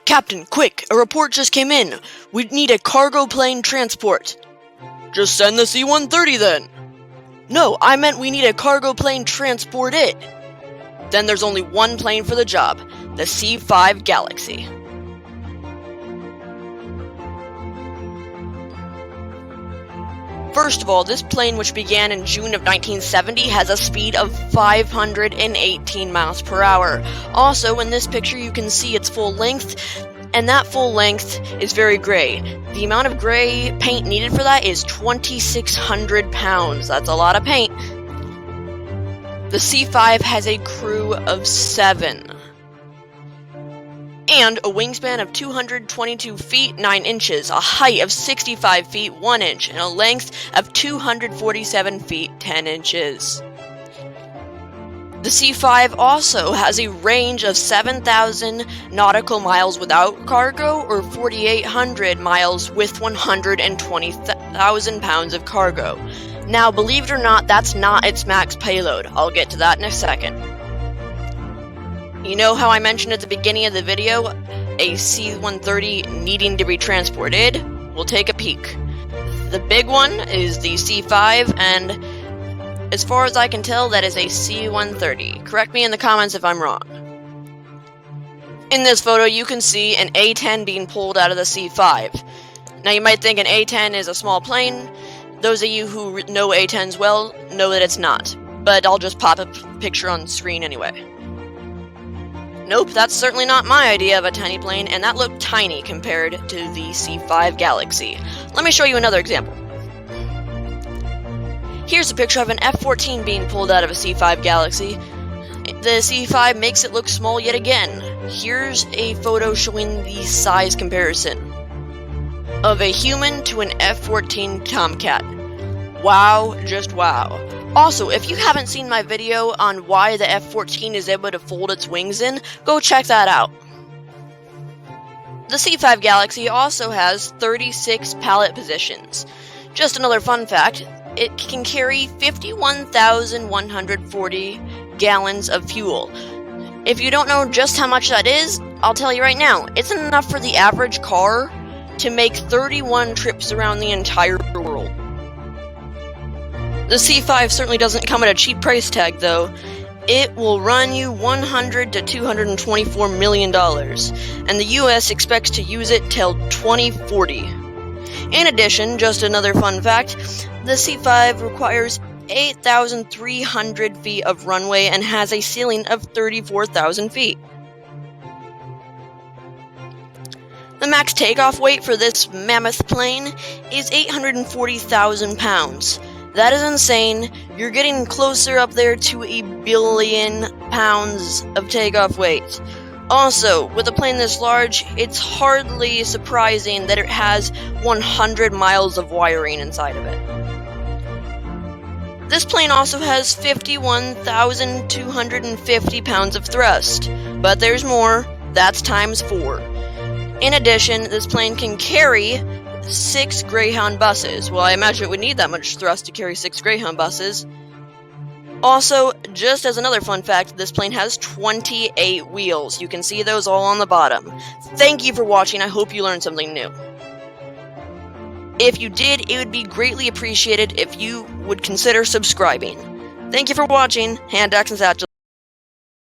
Captain, quick! A report just came in. We need a cargo plane transport. Just send the C-130 then. No, I meant we need a cargo plane transported. Then there's only one plane for the job, the C-5 Galaxy. First of all, this plane, which began in June of 1970, has a speed of 518 miles per hour. Also, in this picture you can see its full length, and that full length is very gray. The amount of gray paint needed for that is 2,600 pounds. That's a lot of paint. The C-5 has a crew of 7. And a wingspan of 222 feet 9 inches, a height of 65 feet 1 inch, and a length of 247 feet 10 inches. The C-5 also has a range of 7,000 nautical miles without cargo, or 4,800 miles with 120,000 pounds of cargo. Now, believe it or not, that's not its max payload. I'll get to that in a second. You know how I mentioned at the beginning of the video a C-130 needing to be transported? We'll take a peek. The big one is the C-5, and as far as I can tell, that is a C-130. Correct me in the comments if I'm wrong. In this photo, you can see an A-10 being pulled out of the C-5. Now, you might think an A-10 is a small plane. Those of you who know A-10s well know that it's not. But I'll just pop a picture on screen anyway. Nope, that's certainly not my idea of a tiny plane, and that looked tiny compared to the C-5 Galaxy. Let me show you another example. Here's a picture of an F-14 being pulled out of a C-5 Galaxy. The C-5 makes it look small yet again. Here's a photo showing the size comparison of a human to an F-14 Tomcat. Wow, just wow. Also, if you haven't seen my video on why the F-14 is able to fold its wings in, go check that out. The C-5 Galaxy also has 36 pallet positions. Just another fun fact, it can carry 51,140 gallons of fuel. If you don't know just how much that is, I'll tell you right now, it's enough for the average car to make 31 trips around the entire world. The C-5 certainly doesn't come at a cheap price tag, though. It will run you $100 to $224 million, and the US expects to use it till 2040. In addition, just another fun fact, the C-5 requires 8,300 feet of runway and has a ceiling of 34,000 feet. The max takeoff weight for this mammoth plane is 840,000 pounds. That is insane. You're getting closer up there to 1 billion pounds of takeoff weight. Also, with a plane this large, it's hardly surprising that it has 100 miles of wiring inside of it. This plane also has 51,250 pounds of thrust, but there's more. That's times 4. In addition, this plane can carry 6 Greyhound buses. Well, I imagine it would need that much thrust to carry 6 Greyhound buses. Also, just as another fun fact, this plane has 28 wheels. You can see those all on the bottom. Thank you for watching. I hope you learned something new. If you did, it would be greatly appreciated if you would consider subscribing. Thank you for watching. Hand axe and satchel.